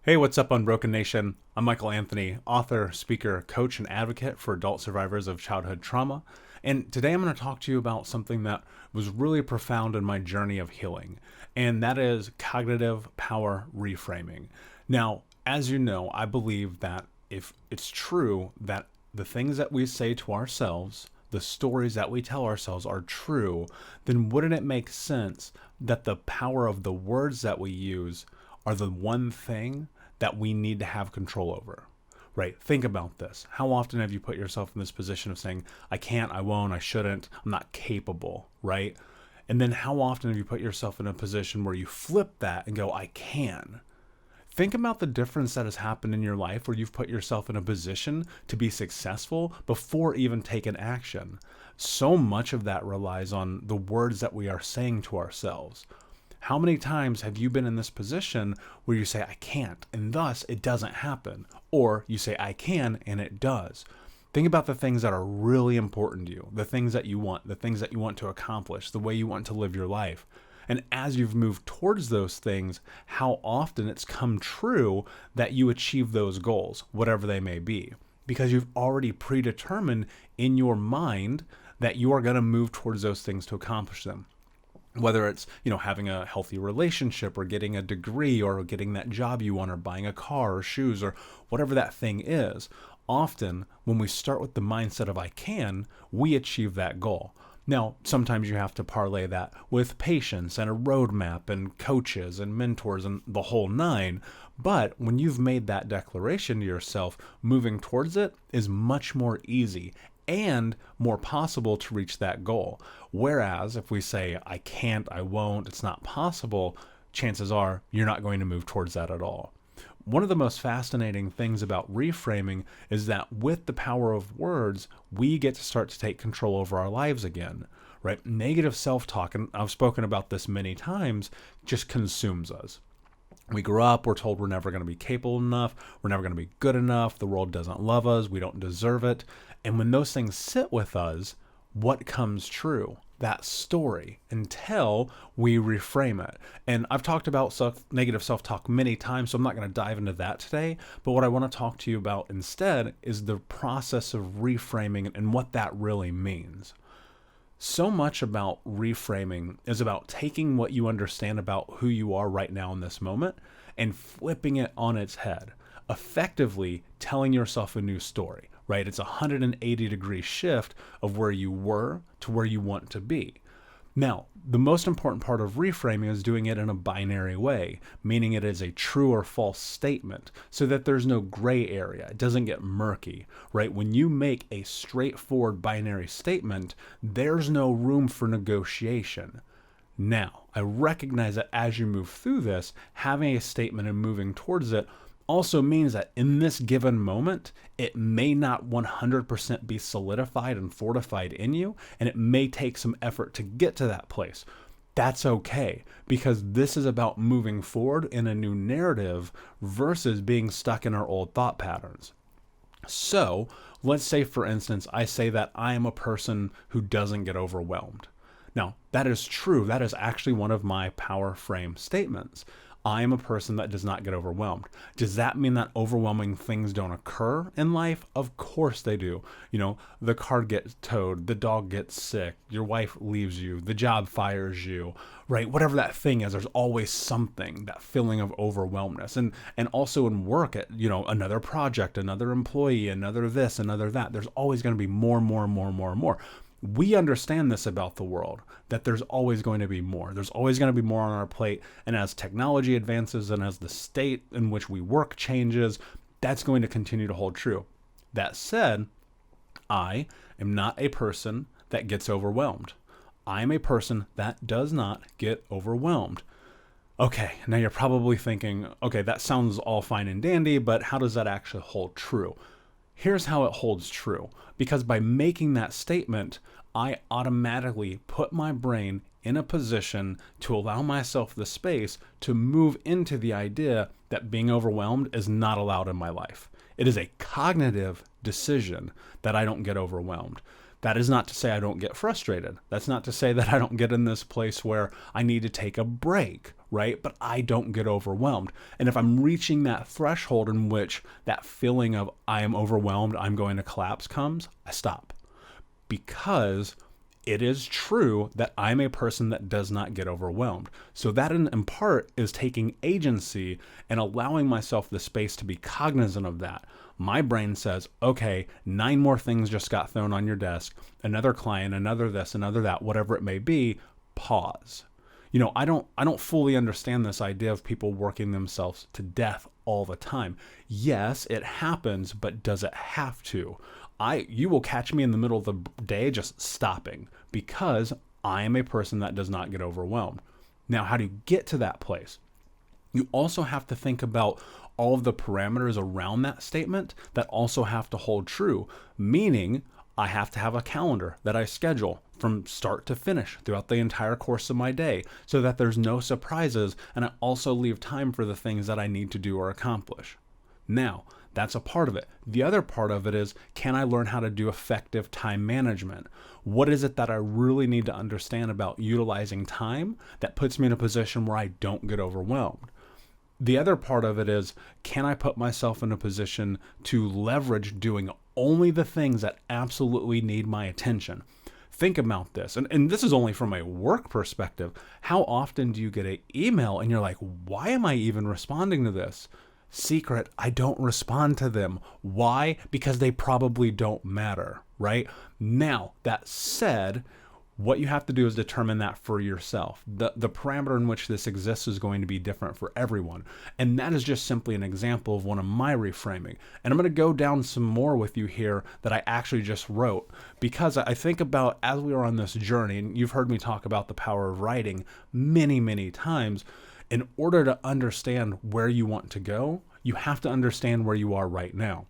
Hey, what's up, Unbroken Nation? I'm Michael Anthony, author, speaker, coach, and advocate for adult survivors of childhood trauma. And today I'm going to talk to you about something that was really profound in my journey of healing, and that is cognitive power reframing. Now, as you know, I believe that if it's true that the things that we say to ourselves, the stories that we tell ourselves are true, then wouldn't it make sense that the power of the words that we use are the one thing that we need to have control over, right? Think about this. How often have you put yourself in this position of saying, I can't, I won't, I shouldn't, I'm not capable, right? And then how often have you put yourself in a position where you flip that and go, I can? Think about the difference that has happened in your life where you've put yourself in a position to be successful before even taking action. So much of that relies on the words that we are saying to ourselves. How many times have you been in this position where you say, I can't, and thus it doesn't happen? Or you say, I can, and it does. Think about the things that are really important to you, the things that you want, the things that you want to accomplish, the way you want to live your life. And as you've moved towards those things, how often it's come true that you achieve those goals, whatever they may be, because you've already predetermined in your mind that you are going to move towards those things to accomplish them. Whether it's, having a healthy relationship or getting a degree or getting that job you want or buying a car or shoes or whatever that thing is, often when we start with the mindset of I can, we achieve that goal. Now, sometimes you have to parlay that with patience and a roadmap and coaches and mentors and the whole nine. But when you've made that declaration to yourself, moving towards it is much more easy and more possible to reach that goal. Whereas if we say, I can't, I won't, it's not possible, chances are you're not going to move towards that at all. One of the most fascinating things about reframing is that with the power of words, we get to start to take control over our lives again, right? Negative self-talk, and I've spoken about this many times, just consumes us. We grow up, we're told we're never going to be capable enough, we're never going to be good enough, the world doesn't love us, we don't deserve it. And when those things sit with us, what comes true? That story, until we reframe it. And I've talked about negative self-talk many times, so I'm not going to dive into that today. But what I want to talk to you about instead is the process of reframing and what that really means. So much about reframing is about taking what you understand about who you are right now in this moment and flipping it on its head, effectively telling yourself a new story, right? It's a 180-degree shift of where you were to where you want to be. Now, the most important part of reframing is doing it in a binary way, meaning it is a true or false statement so that there's no gray area. It doesn't get murky, right? When you make a straightforward binary statement, there's no room for negotiation. Now, I recognize that as you move through this, having a statement and moving towards it also means that in this given moment, it may not 100% be solidified and fortified in you, and it may take some effort to get to that place. That's okay, because this is about moving forward in a new narrative versus being stuck in our old thought patterns. So let's say, for instance, I say that I am a person who doesn't get overwhelmed. Now, that is true. That is actually one of my power frame statements. I am a person that does not get overwhelmed. Does that mean that overwhelming things don't occur in life? Of course they do. The car gets towed, the dog gets sick, your wife leaves you, the job fires you, right? Whatever that thing is, there's always something, that feeling of overwhelmness. And also in work, another project, another employee, another this, another that. There's always going to be more. We understand this about the world, that there's always going to be more. There's always going to be more on our plate. And as technology advances and as the state in which we work changes, that's going to continue to hold true. That said, I am not a person that gets overwhelmed. I am a person that does not get overwhelmed. Okay, now you're probably thinking, okay, that sounds all fine and dandy, but how does that actually hold true? Here's how it holds true. Because by making that statement, I automatically put my brain in a position to allow myself the space to move into the idea that being overwhelmed is not allowed in my life. It is a cognitive decision that I don't get overwhelmed. That is not to say I don't get frustrated. That's not to say that I don't get in this place where I need to take a break, right? But I don't get overwhelmed. And if I'm reaching that threshold in which that feeling of I am overwhelmed, I'm going to collapse comes, I stop. Because it is true that I'm a person that does not get overwhelmed. So that in part is taking agency and allowing myself the space to be cognizant of that. My brain says, okay, 9 more things just got thrown on your desk, another client, another this, another that, whatever it may be, pause. I don't fully understand this idea of people working themselves to death all the time. Yes, it happens, but does it have to? You will catch me in the middle of the day just stopping because I am a person that does not get overwhelmed. Now, how do you get to that place? You also have to think about all of the parameters around that statement that also have to hold true, meaning I have to have a calendar that I schedule from start to finish throughout the entire course of my day so that there's no surprises, and I also leave time for the things that I need to do or accomplish. Now, that's a part of it. The other part of it is, can I learn how to do effective time management? What is it that I really need to understand about utilizing time that puts me in a position where I don't get overwhelmed? The other part of it is, can I put myself in a position to leverage doing only the things that absolutely need my attention? Think about this, and this is only from a work perspective. How often do you get an email and you're like, why am I even responding to this? Secret, I don't respond to them. Why? Because they probably don't matter, right? Now, that said, what you have to do is determine that for yourself. The parameter in which this exists is going to be different for everyone. And that is just simply an example of one of my reframing. And I'm going to go down some more with you here that I actually just wrote, because I think about as we are on this journey, and you've heard me talk about the power of writing many, many times. In order to understand where you want to go, you have to understand where you are right now.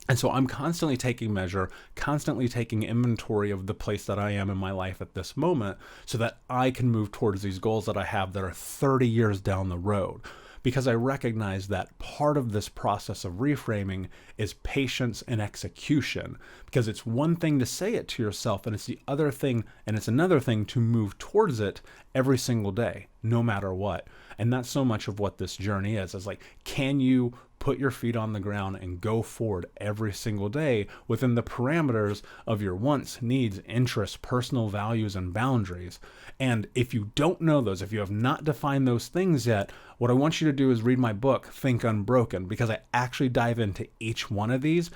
And so I'm constantly taking measure, constantly taking inventory of the place that I am in my life at this moment so that I can move towards these goals that I have that are 30 years down the road. Because I recognize that part of this process of reframing is patience and execution. Because it's one thing to say it to yourself, and it's another thing to move towards it every single day, no matter what. And that's so much of what this journey is. It's like, can you put your feet on the ground and go forward every single day within the parameters of your wants, needs, interests, personal values, and boundaries? And if you don't know those, if you have not defined those things yet, what I want you to do is read my book, Think Unbroken, because I actually dive into each one of these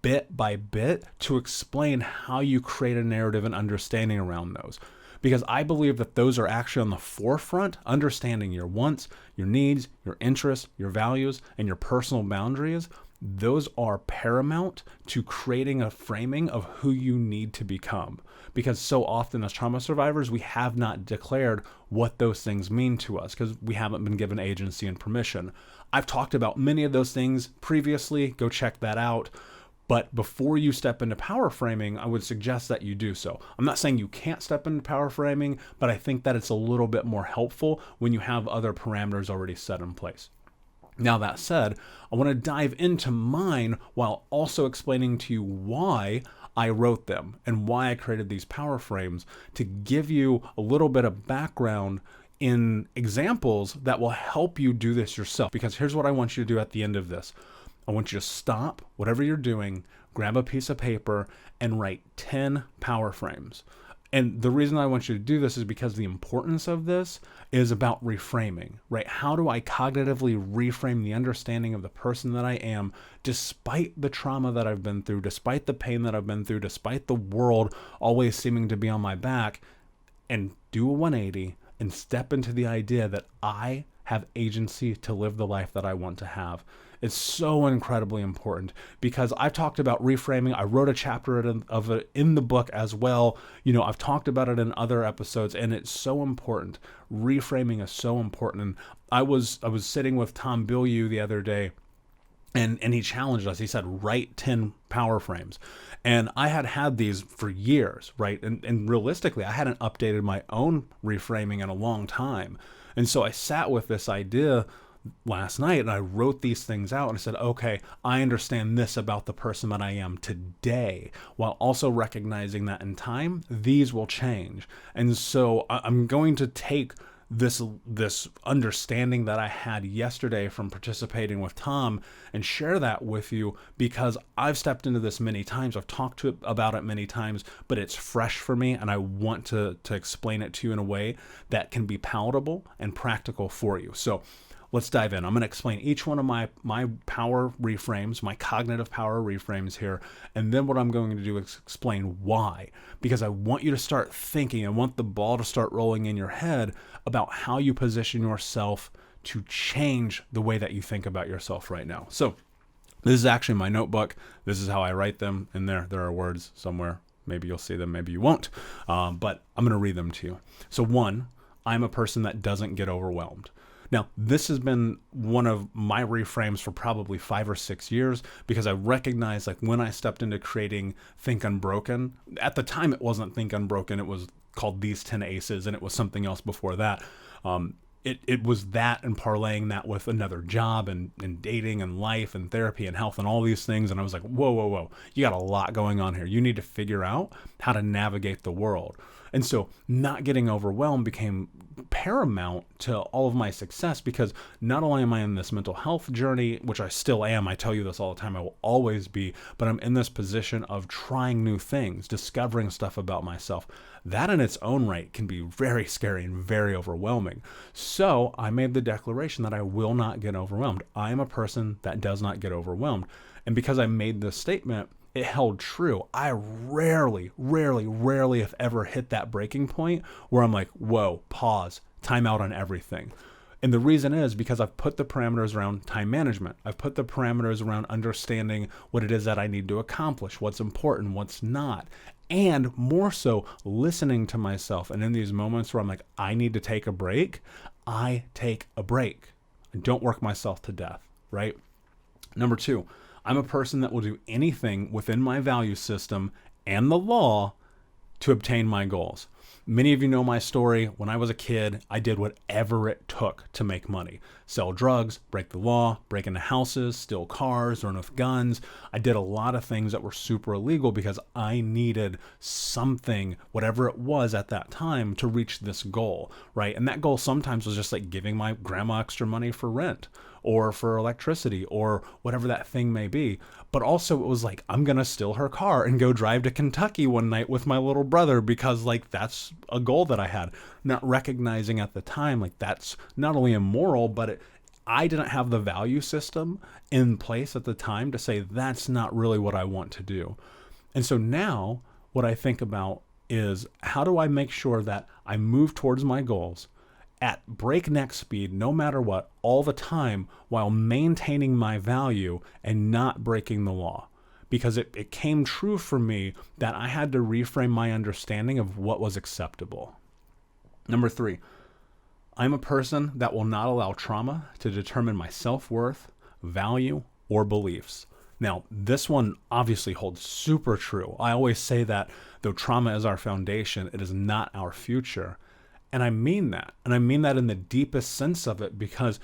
bit by bit to explain how you create a narrative and understanding around those. Because I believe that those are actually on the forefront, understanding your wants, your needs, your interests, your values, and your personal boundaries. Those are paramount to creating a framing of who you need to become. Because so often as trauma survivors, we have not declared what those things mean to us because we haven't been given agency and permission. I've talked about many of those things previously. Go check that out. But before you step into power framing, I would suggest that you do so. I'm not saying you can't step into power framing, but I think that it's a little bit more helpful when you have other parameters already set in place. Now, that said, I want to dive into mine while also explaining to you why I wrote them and why I created these power frames, to give you a little bit of background in examples that will help you do this yourself. Because here's what I want you to do at the end of this. I want you to stop whatever you're doing, grab a piece of paper, and write 10 power frames. And the reason I want you to do this is because the importance of this is about reframing, right? How do I cognitively reframe the understanding of the person that I am, despite the trauma that I've been through, despite the pain that I've been through, despite the world always seeming to be on my back, and do a 180 and step into the idea that I have agency to live the life that I want to have. It's so incredibly important because I've talked about reframing. I wrote a chapter of it in the book as well. I've talked about it in other episodes, and it's so important. Reframing is so important. And I was sitting with Tom Bilyeu the other day, and he challenged us. He said, write 10 power frames. And I had these for years, right? And realistically, I hadn't updated my own reframing in a long time. And so I sat with this idea last night and I wrote these things out and I said, okay, I understand this about the person that I am today, while also recognizing that in time, these will change. And so I'm going to take this understanding that I had yesterday from participating with Tom and share that with you, because I've stepped into this many times. I've talked about it many times, but it's fresh for me, and I want to explain it to you in a way that can be palatable and practical for you. So let's dive in. I'm going to explain each one of my power reframes, my cognitive power reframes here, and then what I'm going to do is explain why. Because I want you to start thinking, I want the ball to start rolling in your head about how you position yourself to change the way that you think about yourself right now. So this is actually my notebook. This is how I write them in there. There are words somewhere. Maybe you'll see them, maybe you won't. But I'm going to read them to you. So 1, I'm a person that doesn't get overwhelmed. Now, this has been one of my reframes for probably 5 or 6 years, because I recognized, like, when I stepped into creating Think Unbroken, at the time it wasn't Think Unbroken, it was called These 10 Aces, and it was something else before that. It was that, and parlaying that with another job and dating and life and therapy and health and all these things. And I was like, whoa, you got a lot going on here. You need to figure out how to navigate the world. And so not getting overwhelmed became paramount to all of my success, because not only am I in this mental health journey, which I still am, I tell you this all the time, I will always be, but I'm in this position of trying new things, discovering stuff about myself. That in its own right can be very scary and very overwhelming. So I made the declaration that I will not get overwhelmed. I am a person that does not get overwhelmed. And because I made this statement, it held true. I rarely, if ever, hit that breaking point where I'm like, whoa, pause, time out on everything. And the reason is because I've put the parameters around time management. I've put the parameters around understanding what it is that I need to accomplish, what's important, what's not. And more so, listening to myself. And in these moments where I'm like, I need to take a break, I take a break. I don't work myself to death, right? Number 2, I'm a person that will do anything within my value system and the law to obtain my goals. Many of you know my story. When I was a kid, I did whatever it took to make money. Sell drugs, break the law, break into houses, steal cars, run with guns. I did a lot of things that were super illegal because I needed something, whatever it was at that time, to reach this goal, right? And that goal sometimes was just like giving my grandma extra money for rent or for electricity or whatever that thing may be. But also it was like, I'm going to steal her car and go drive to Kentucky one night with my little brother, because like that's a goal that I had, not recognizing at the time, like that's not only immoral, but I didn't have the value system in place at the time to say that's not really what I want to do. And so now what I think about is, how do I make sure that I move towards my goals at breakneck speed, no matter what, all the time, while maintaining my value and not breaking the law? Because it came true for me that I had to reframe my understanding of what was acceptable. Number 3, I'm a person that will not allow trauma to determine my self-worth, value, or beliefs. Now, this one obviously holds super true. I always say that though trauma is our foundation, it is not our future. And I mean that. And I mean that in the deepest sense of it, because,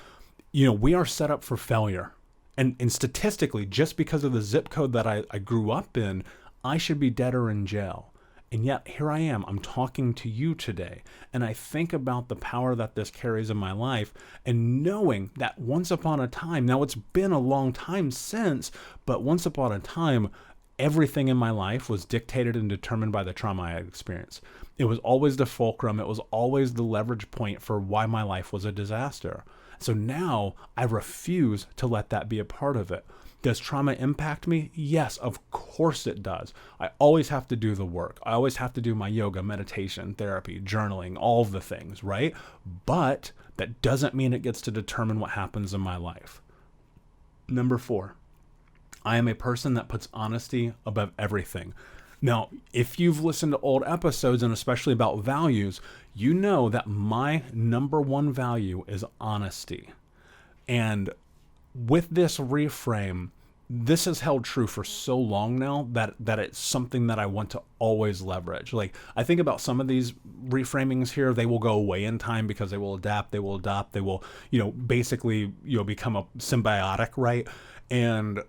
we are set up for failure. And statistically, just because of the zip code that I grew up in, I should be dead or in jail. And yet here I am, I'm talking to you today. And I think about the power that this carries in my life, and knowing that once upon a time, now it's been a long time since, but once upon a time, everything in my life was dictated and determined by the trauma I had experienced. It was always the fulcrum. It was always the leverage point for why my life was a disaster. So now I refuse to let that be a part of it. Does trauma impact me? Yes, of course it does. I always have to do the work. I always have to do my yoga, meditation, therapy, journaling, all of the things, right? But that doesn't mean it gets to determine what happens in my life. Number 4, I am a person that puts honesty above everything. Now, if you've listened to old episodes, and especially about values, you know that my number 1 value is honesty. And with this reframe, this has held true for so long now that it's something that I want to always leverage. Like, I think about some of these reframings here, they will go away in time because they will adapt, they will adopt, they will, basically, become a symbiotic, right? And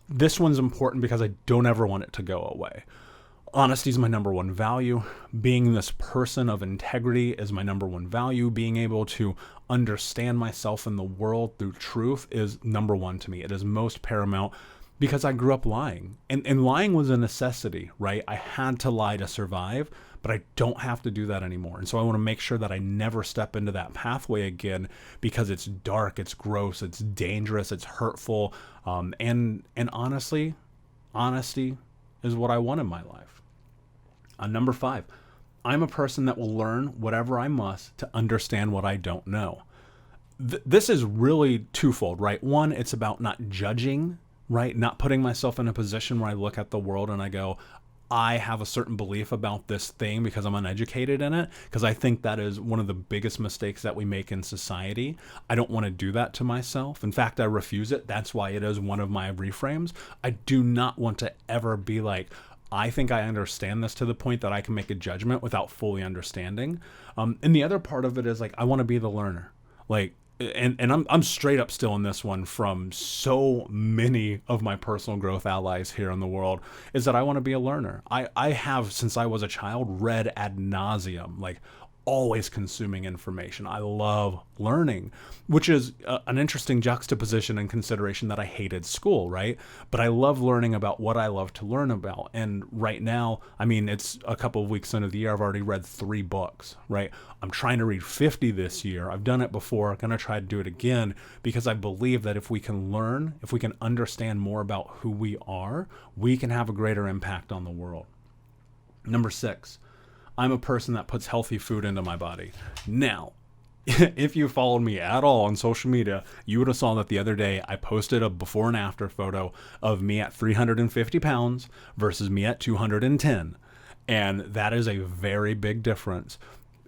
this one's important because I don't ever want it to go away. Honesty is my number one value. Being this person of integrity is my number one value. Being able to understand myself in the world through truth is number one to me. It is most paramount because I grew up lying. And lying was a necessity, right? I had to lie to survive, but I don't have to do that anymore. And so I want to make sure that I never step into that pathway again because it's dark, it's gross, it's dangerous, it's hurtful. And honestly, honesty is what I want in my life. Number 5, I'm a person that will learn whatever I must to understand what I don't know. This is really twofold, right? One, it's about not judging, right? Not putting myself in a position where I look at the world and I go, I have a certain belief about this thing because I'm uneducated in it, because I think that is one of the biggest mistakes that we make in society. I don't want to do that to myself. In fact, I refuse it. That's why it is one of my reframes. I do not want to ever be like, I think I understand this to the point that I can make a judgment without fully understanding. And the other part of it is like, I want to be the learner. Like, and I'm straight up still in this one from so many of my personal growth allies here in the world, is that I want to be a learner. I have, since I was a child, read ad nauseum, like always consuming information. I love learning, which is an interesting juxtaposition and consideration that I hated school, right? But I love learning about what I love to learn about. And right now, I mean, it's a couple of weeks into the year, I've already read 3 books, right? I'm trying to read 50 this year. I've done it before. I'm going to try to do it again because I believe that if we can learn, if we can understand more about who we are, we can have a greater impact on the world. Number 6, I'm a person that puts healthy food into my body. Now, if you followed me at all on social media, you would have saw that the other day I posted a before and after photo of me at 350 pounds versus me at 210. And that is a very big difference.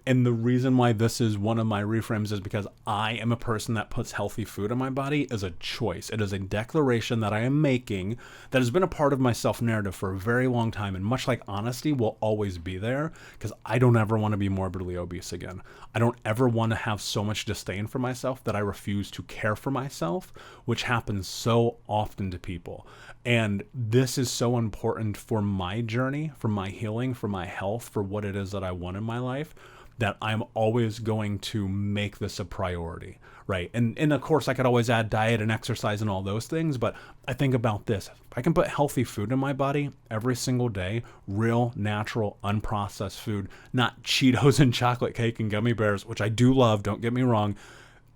And the reason why this is one of my reframes is because I am a person that puts healthy food in my body as a choice. It is a declaration that I am making that has been a part of my self-narrative for a very long time. And much like honesty will always be there, because I don't ever want to be morbidly obese again. I don't ever want to have so much disdain for myself that I refuse to care for myself, which happens so often to people. And this is so important for my journey, for my healing, for my health, for what it is that I want in my life, that I'm always going to make this a priority, right? And of course, I could always add diet and exercise and all those things, but I think about this. If I can put healthy food in my body every single day, real, natural, unprocessed food, not Cheetos and chocolate cake and gummy bears, which I do love, don't get me wrong.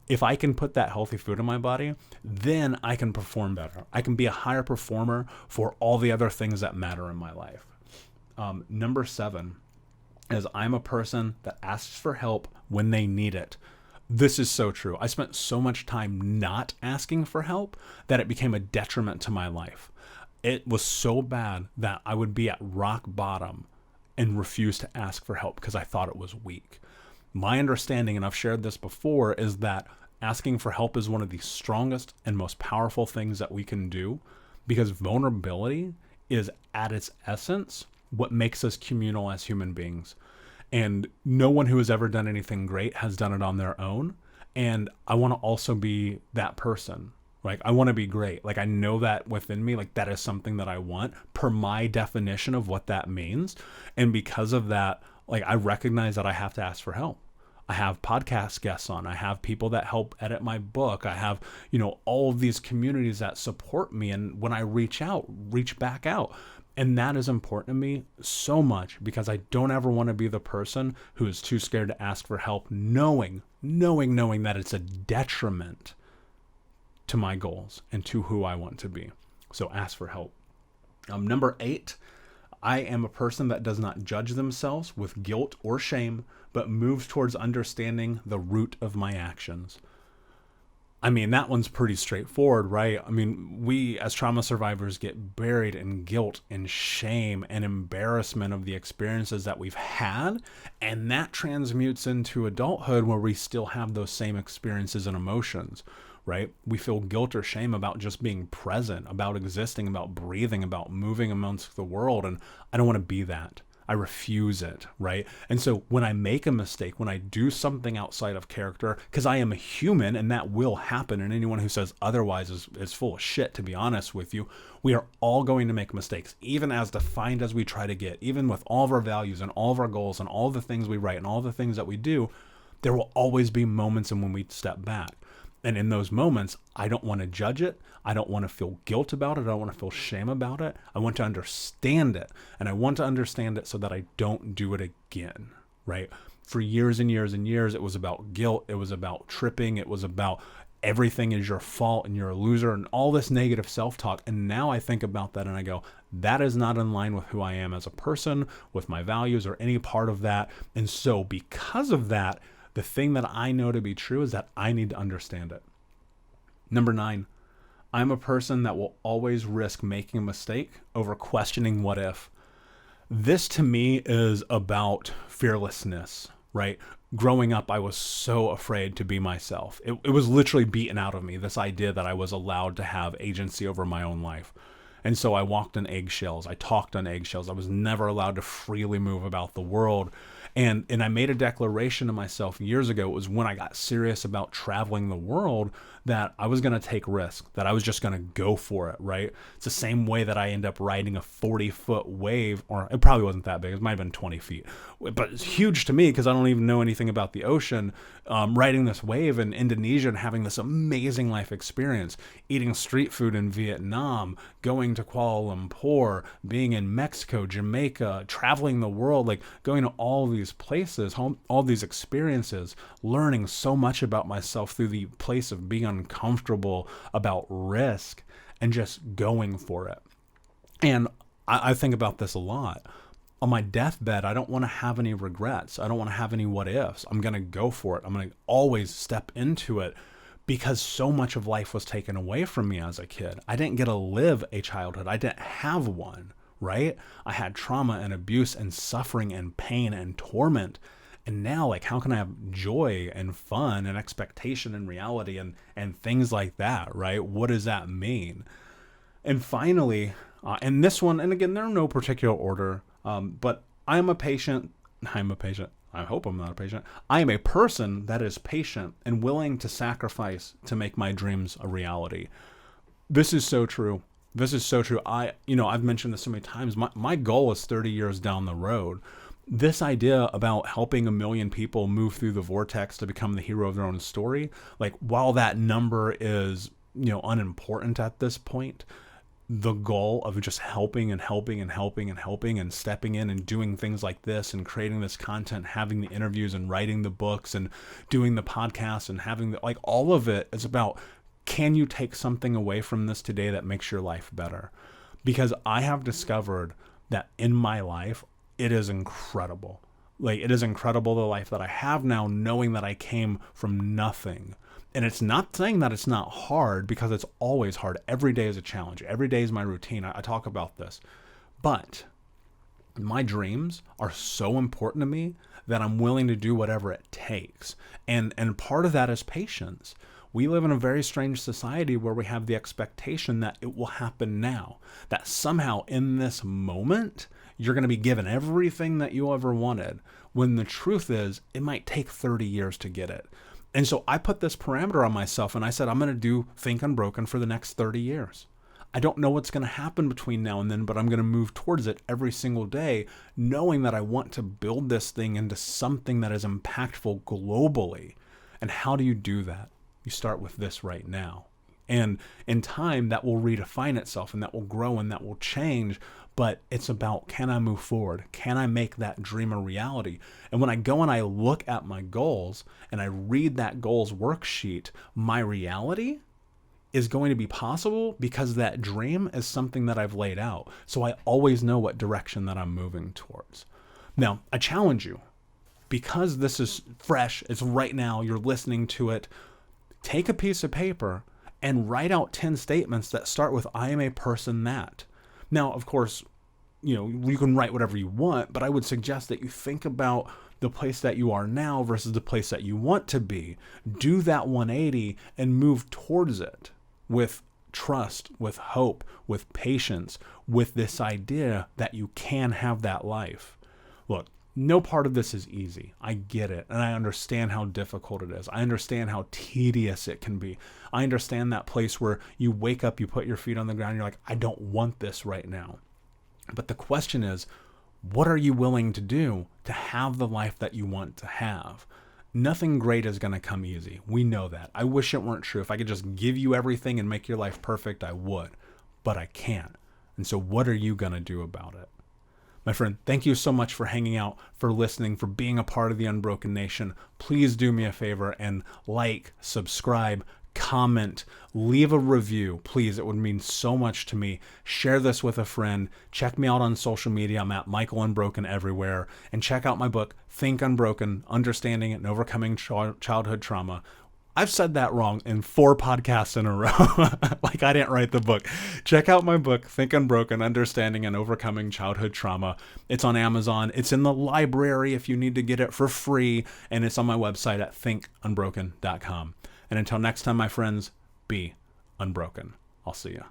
If I can put that healthy food in my body, then I can perform better. I can be a higher performer for all the other things that matter in my life. Number 7, is I'm a person that asks for help when they need it. This is so true. I spent so much time not asking for help that it became a detriment to my life. It was so bad that I would be at rock bottom and refuse to ask for help because I thought it was weak. My understanding, and I've shared this before, is that asking for help is one of the strongest and most powerful things that we can do, because vulnerability is at its essence what makes us communal as human beings. And no one who has ever done anything great has done it on their own. And I want to also be that person. Like, I want to be great. Like, I know that within me, like, that is something that I want per my definition of what that means. And because of that, like, I recognize that I have to ask for help. I have podcast guests on. I have people that help edit my book. I have, all of these communities that support me. And when I reach back out. And that is important to me so much because I don't ever want to be the person who is too scared to ask for help, knowing that it's a detriment to my goals and to who I want to be. So ask for help. Number 8, I am a person that does not judge themselves with guilt or shame, but moves towards understanding the root of my actions. I mean, that one's pretty straightforward, right? I mean, we as trauma survivors get buried in guilt and shame and embarrassment of the experiences that we've had. And that transmutes into adulthood where we still have those same experiences and emotions, right? We feel guilt or shame about just being present, about existing, about breathing, about moving amongst the world. And I don't want to be that. I refuse it, right? And so when I make a mistake, when I do something outside of character, because I am a human and that will happen, and anyone who says otherwise is full of shit, to be honest with you. We are all going to make mistakes, even as defined as we try to get, even with all of our values and all of our goals and all the things we write and all the things that we do. There will always be moments in when we step back. And in those moments, I don't want to judge it. I don't want to feel guilt about it. I don't want to feel shame about it. I want to understand it. And I want to understand it so that I don't do it again, right? For years and years and years, it was about guilt. It was about tripping. It was about everything is your fault and you're a loser and all this negative self-talk. And now I think about that and I go, that is not in line with who I am as a person, with my values or any part of that. And so because of that, the thing that I know to be true is that I need to understand it. Number 9, I'm a person that will always risk making a mistake over questioning what if. This to me is about fearlessness, right? Growing up, I was so afraid to be myself. It was literally beaten out of me, this idea that I was allowed to have agency over my own life. And so I walked on eggshells. I talked on eggshells. I was never allowed to freely move about the world. And I made a declaration to myself years ago. It was when I got serious about traveling the world that I was going to take risks, that I was just going to go for it, right? It's the same way that I end up riding a 40-foot wave, or it probably wasn't that big. It might have been 20 feet, but it's huge to me because I don't even know anything about the ocean. Riding this wave in Indonesia and having this amazing life experience, eating street food in Vietnam, going to Kuala Lumpur, being in Mexico, Jamaica, traveling the world, like going to all these places, all these experiences, learning so much about myself through the place of being uncomfortable, about risk, and just going for it. And I think about this a lot. On my deathbed, I don't want to have any regrets. I don't want to have any what ifs. I'm going to go for it. I'm going to always step into it because so much of life was taken away from me as a kid. I didn't get to live a childhood. I didn't have one, right? I had trauma and abuse and suffering and pain and torment. And now, like, how can I have joy and fun and expectation and reality and things like that, right? What does that mean? And finally, and this one, and again, they're in no particular order, but I hope I'm not a patient. I am a person that is patient and willing to sacrifice to make my dreams a reality. This is so true. This is so true. I've mentioned this so many times. My goal is 30 years down the road. This idea about helping 1 million people move through the vortex to become the hero of their own story, like while that number is, unimportant at this point, the goal of just helping and helping and helping and helping and stepping in and doing things like this and creating this content, having the interviews and writing the books and doing the podcasts and having all of it is about, can you take something away from this today that makes your life better? Because I have discovered that in my life, it is incredible. It is incredible the life that I have now, knowing that I came from nothing. And it's not saying that it's not hard, because it's always hard. Every day is a challenge. Every day is my routine. I talk about this. But my dreams are so important to me that I'm willing to do whatever it takes. And part of that is patience. We live in a very strange society where we have the expectation that it will happen now, that somehow in this moment, you're going to be given everything that you ever wanted, when the truth is it might take 30 years to get it. And so I put this parameter on myself and I said, I'm going to do Think Unbroken for the next 30 years. I don't know what's going to happen between now and then, but I'm going to move towards it every single day, knowing that I want to build this thing into something that is impactful globally. And how do you do that? You start with this right now. And in time, that will redefine itself and that will grow and that will change. But it's about, can I move forward? Can I make that dream a reality? And when I go and I look at my goals and I read that goals worksheet, my reality is going to be possible because that dream is something that I've laid out. So I always know what direction that I'm moving towards. Now, I challenge you, because this is fresh, it's right now, you're listening to it, take a piece of paper and write out 10 statements that start with, I am a person that. Now, of course, you can write whatever you want, but I would suggest that you think about the place that you are now versus the place that you want to be. Do that 180 and move towards it with trust, with hope, with patience, with this idea that you can have that life. Look, no part of this is easy. I get it. And I understand how difficult it is. I understand how tedious it can be. I understand that place where you wake up, you put your feet on the ground, you're like, I don't want this right now. But the question is, what are you willing to do to have the life that you want to have? Nothing great is going to come easy. We know that. I wish it weren't true. If I could just give you everything and make your life perfect, I would. But I can't. And so what are you going to do about it? My friend, thank you so much for hanging out, for listening, for being a part of the Unbroken Nation. Please do me a favor and like, subscribe, comment, leave a review. Please, it would mean so much to me. Share this with a friend. Check me out on social media. I'm at Michael Unbroken everywhere. And check out my book, Think Unbroken, Understanding and Overcoming Childhood Trauma. I've said that wrong in 4 podcasts in a row. Like I didn't write the book. Check out my book, Think Unbroken, Understanding and Overcoming Childhood Trauma. It's on Amazon. It's in the library if you need to get it for free. And it's on my website at thinkunbroken.com. And until next time, my friends, be unbroken. I'll see you.